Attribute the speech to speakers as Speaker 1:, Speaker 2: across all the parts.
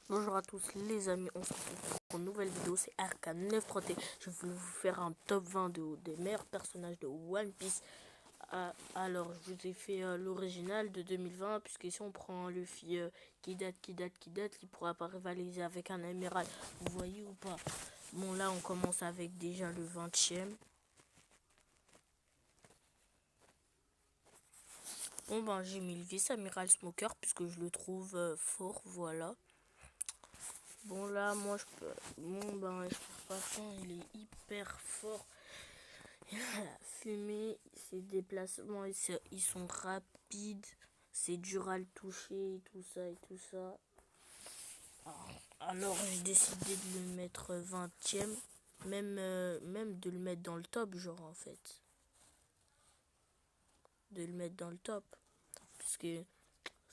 Speaker 1: Bonjour à tous les amis, on se retrouve pour une nouvelle vidéo, c'est RK931. Je voulais vous faire un top 20 des meilleurs personnages de One Piece. Alors, je vous ai fait l'original de 2020, puisque si on prend Luffy qui date, qui pourra pas rivaliser avec un amiral, vous voyez ou pas? Bon, là, on commence avec déjà le 20e. Bon, ben, j'ai mis le vice-amiral Smoker, puisque je le trouve fort, voilà. Bon là, moi je peux... Bon ben, je peux pas faire, il est hyper fort. Il a la fumée, ses déplacements, ils sont rapides. C'est dur à le toucher, et tout ça et tout ça. Alors j'ai décidé de le mettre 20e. Même de le mettre dans le top, genre en fait. De le mettre dans le top. Puisque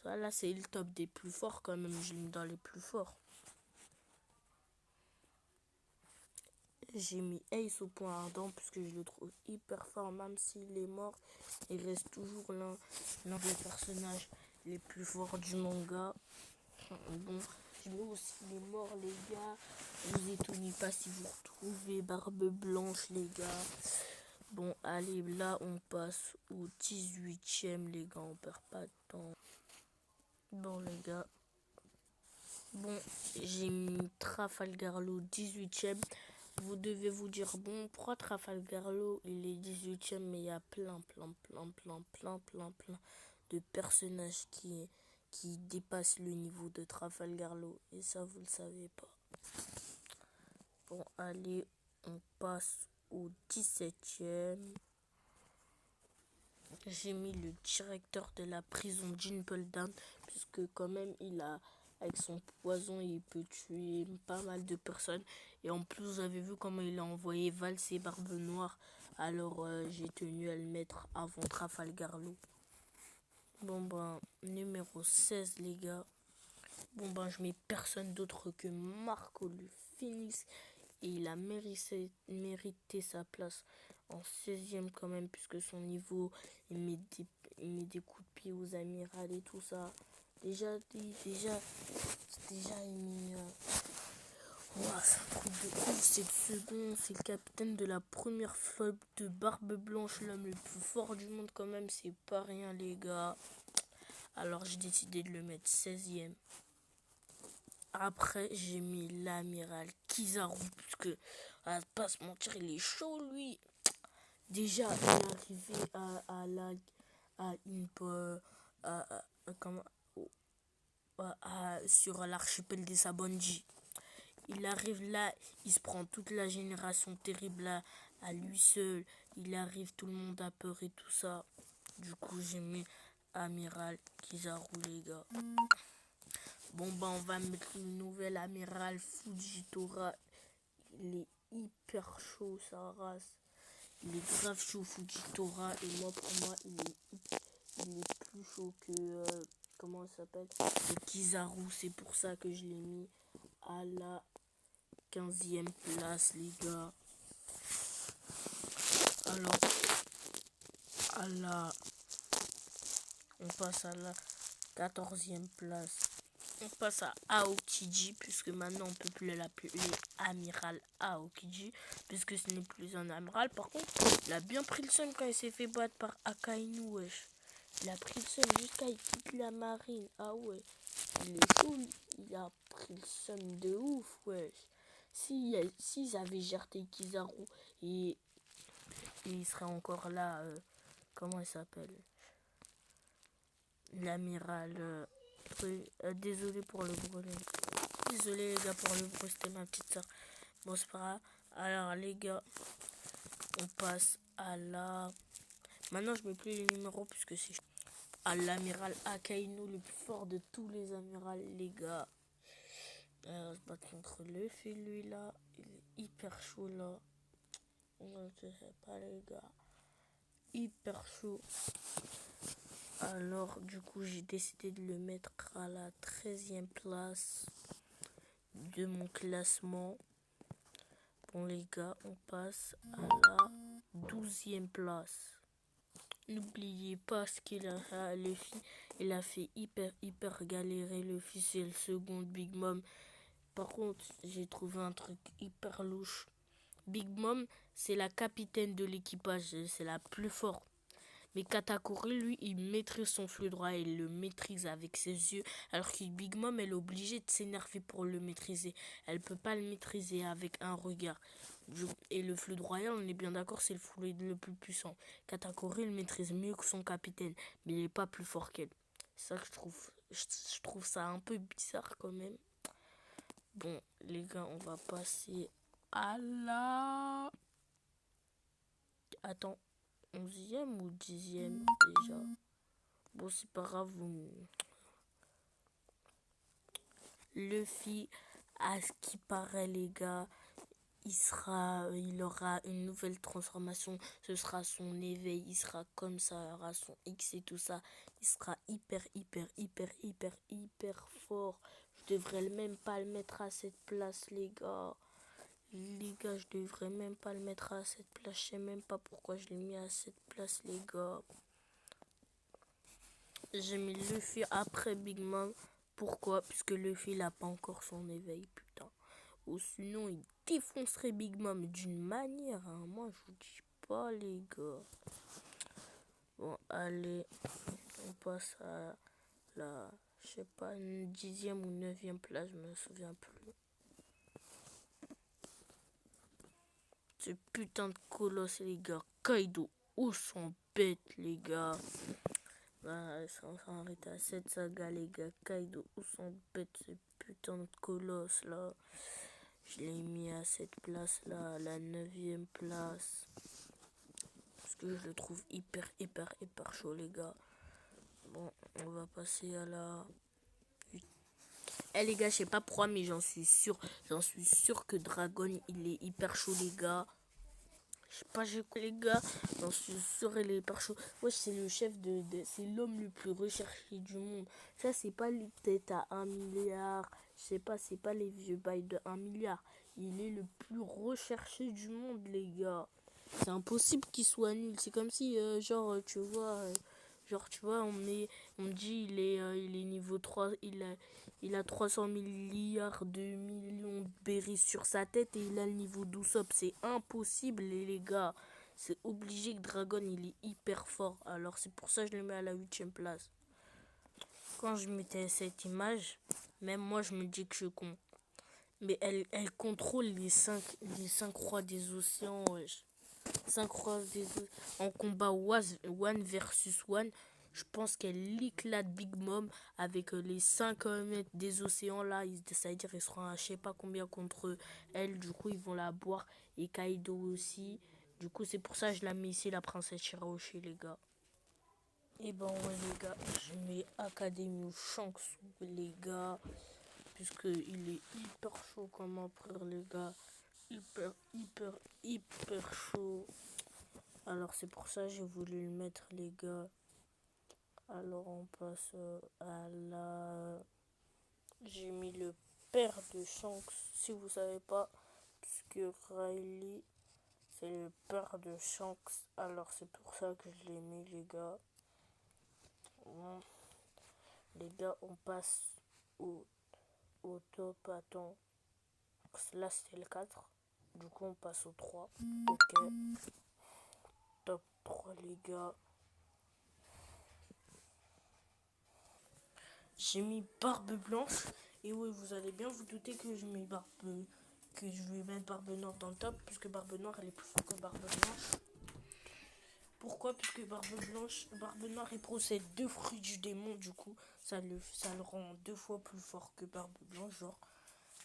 Speaker 1: ça là c'est le top des plus forts quand même, je l'ai mis dans les plus forts. J'ai mis Ace au point ardent puisque je le trouve hyper fort, même s'il est mort, il reste toujours l'un des personnages les plus forts du manga. Bon, je mets aussi les morts les gars, vous étonnez pas si vous retrouvez Barbe Blanche les gars. Bon allez, là on passe au 18e les gars, on perd pas de temps. Bon les gars, bon j'ai mis Trafalgar Law 18e. Vous devez vous dire, bon, pourquoi Trafalgar Law, il est 18e, mais il y a plein de personnages qui dépassent le niveau de Trafalgar Law. Et ça, vous le savez pas. Bon, allez, on passe au 17e. J'ai mis le directeur de la prison Jinpeldan, puisque quand même, avec son poison, il peut tuer pas mal de personnes. Et en plus, vous avez vu comment il a envoyé valser Barbe Noire. Alors, j'ai tenu à le mettre avant Trafalgar Law. Bon, ben, numéro 16, les gars. Bon, ben, je mets personne d'autre que Marco le Phoenix. Et il a mérité sa place en 16e quand même, puisque son niveau, il met des coups de pied aux amirals et tout ça. Déjà, il met... Wow, c'est un truc de ouf, c'est le second, c'est le capitaine de la première flotte de Barbe Blanche, l'homme le plus fort du monde quand même, c'est pas rien les gars. Alors j'ai décidé de le mettre 16e. Après j'ai mis l'amiral Kizaru, puisque à pas se mentir, il est chaud lui. Déjà il est arrivé sur l'archipel des Sabonji. Il arrive là, il se prend toute la génération terrible à lui seul. Il arrive, tout le monde a peur et tout ça. Du coup, j'ai mis Amiral Kizaru, les gars. Bon, bah, on va mettre le nouvel Amiral Fujitora. Il est hyper chaud, sa race. Il est grave chaud, Fujitora. Et moi, pour moi, il est plus chaud que... comment ça s'appelle? Que Kizaru. C'est pour ça que je l'ai mis à la 15e place les gars. Alors on passe à la 14e place. On passe à Aokiji, puisque maintenant on peut plus l'appeler amiral Aokiji, puisque ce n'est plus un amiral. Par contre, il a bien pris le seum quand il s'est fait battre par Akainu, wesh. Il a pris le seum jusqu'à il quitte la marine. Ah ouais, il est chaud, il a pris le seum de ouf, wesh. S'ils avaient géré Kizaru et il serait encore là, comment il s'appelle? L'amiral. Désolé pour le bruit. Désolé les gars pour le bruit, c'était ma petite soeur. Bon, c'est pas grave. Alors les gars, on passe à la... Maintenant je mets plus les numéros puisque c'est à l'amiral Akainu, le plus fort de tous les amirals les gars. On se bat contre le fil lui là. Il est hyper chaud là. Je sais pas les gars. Hyper chaud. Alors du coup j'ai décidé de le mettre à la 13e place de mon classement. Bon les gars, on passe à la 12e place. N'oubliez pas ce qu'il a, le fils, il a fait hyper galérer le fils et le second Big Mom. Par contre, j'ai trouvé un truc hyper louche. Big Mom, c'est la capitaine de l'équipage, c'est la plus forte. Mais Katakuri, lui, il maîtrise son flux droit, il le maîtrise avec ses yeux, alors que Big Mom, elle est obligée de s'énerver pour le maîtriser. Elle peut pas le maîtriser avec un regard. Et le flux royal, on est bien d'accord, c'est le flux le plus puissant. Katakuri, il maîtrise mieux que son capitaine, mais il est pas plus fort qu'elle. C'est ça que je trouve ça un peu bizarre quand même. Bon, les gars, on va passer à la... Attends, 11e ou 10e déjà? Bon, c'est pas grave. Luffy, à ce qui paraît, les gars, il aura une nouvelle transformation. Ce sera son éveil. Il sera comme ça, il aura son X et tout ça. Il sera hyper fort. Je devrais même pas le mettre à cette place, les gars. Les gars, je devrais même pas le mettre à cette place. Je sais même pas pourquoi je l'ai mis à cette place, les gars. J'ai mis Luffy après Big Mom. Pourquoi? Puisque Luffy n'a pas encore son éveil, putain. Ou sinon, il défoncerait Big Mom d'une manière. Hein. Moi, je vous dis pas, les gars. Bon, allez, on passe à la, je sais pas, une 10e ou 9e place, je me souviens plus. Ce putain de colosse, les gars. Kaido, où sont bêtes, les gars. Voilà, ça va arrêter à cette saga, les gars. Kaido, où sont bêtes, ce putain de colosse, là. Je l'ai mis à cette place, là, la 9e place. Parce que je le trouve hyper chaud, les gars. Bon, on va passer à la... Eh les gars, je sais pas pourquoi, mais j'en suis sûr que Dragon, il est hyper chaud, les gars. Je sais pas, j'ai quoi, les gars. J'en suis sûr, il est hyper chaud. Ouais, c'est le chef c'est l'homme le plus recherché du monde. Ça, c'est pas les têtes à 1 milliard. Je sais pas, c'est pas les vieux bails de 1 milliard. Il est le plus recherché du monde, les gars. C'est impossible qu'il soit nul. C'est comme si, tu vois... on me dit il est niveau 3, il a 300 milliards de millions de berries sur sa tête et il a le niveau d'Usopp. C'est impossible, les gars. C'est obligé que Dragon, il est hyper fort. Alors c'est pour ça que je le mets à la 8e place. Quand je mettais cette image, même moi je me dis que je suis con. Mais elle contrôle les cinq rois des océans, wesh. 5 rois des océans. En combat one versus one, je pense qu'elle éclate Big Mom avec les 5 mètres des océans là. Ça veut dire qu'ils seront à je sais pas combien contre elle. Du coup, ils vont la boire. Et Kaido aussi. Du coup, c'est pour ça que je la mets ici, la princesse Shirahoshi, les gars. Et ben ouais, les gars, je mets Academy Shanks, les gars. Puisqu'il est hyper chaud comme empereur, les gars. Hyper chaud. Alors c'est pour ça que j'ai voulu le mettre, les gars. Alors on passe à la... J'ai mis le père de Shanks, si vous savez pas, puisque Riley, c'est le père de Shanks. Alors c'est pour ça que je l'ai mis, les gars. Bon. Les gars, on passe au top. Attends. Là, c'était le 4. Du coup, on passe au 3. Ok. Top 3, les gars. J'ai mis Barbe Blanche. Et oui, vous allez bien vous douter que je mets que je vais mettre Barbe Noire dans le top. Puisque Barbe Noire, elle est plus forte que Barbe Blanche. Pourquoi? Puisque Barbe Noire, il procède 2 fruits du démon. Du coup, ça le rend 2 fois plus fort que Barbe Blanche, genre.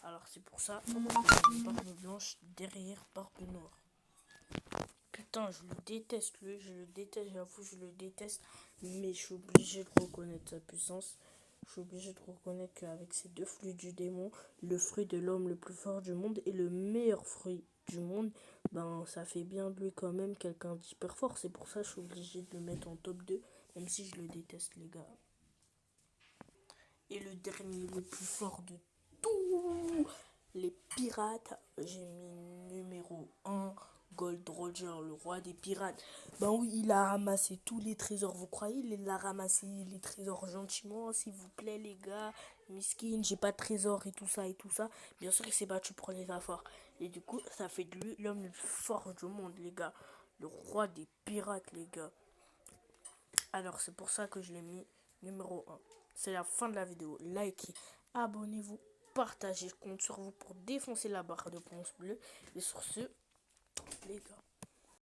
Speaker 1: Alors c'est pour ça que j'ai Barbe Blanche derrière Barbe Noire. Putain, je le déteste, j'avoue, je le déteste. Mais je suis obligé de reconnaître sa puissance. Je suis obligé de reconnaître qu'avec ces 2 fruits du démon, le fruit de l'homme le plus fort du monde et le meilleur fruit du monde, ben ça fait bien de lui quand même quelqu'un d'hyper fort. C'est pour ça que je suis obligé de le mettre en top 2, même si je le déteste, les gars. Et le dernier, le plus fort de tous les pirates, j'ai mis numéro 1, Gold Roger, le roi des pirates. Ben oui, il a ramassé tous les trésors. Vous croyez, il a ramassé les trésors gentiment, s'il vous plaît, les gars. Miskin, j'ai pas de trésor et tout ça et tout ça. Bien sûr, il s'est battu pour les affaires. Et du coup, ça fait de lui l'homme le plus fort du monde, les gars. Le roi des pirates, les gars. Alors, c'est pour ça que je l'ai mis numéro un. C'est la fin de la vidéo. Likez, abonnez-vous, partagez. Je compte sur vous pour défoncer la barre de pouce bleu. Et sur ce, les gars.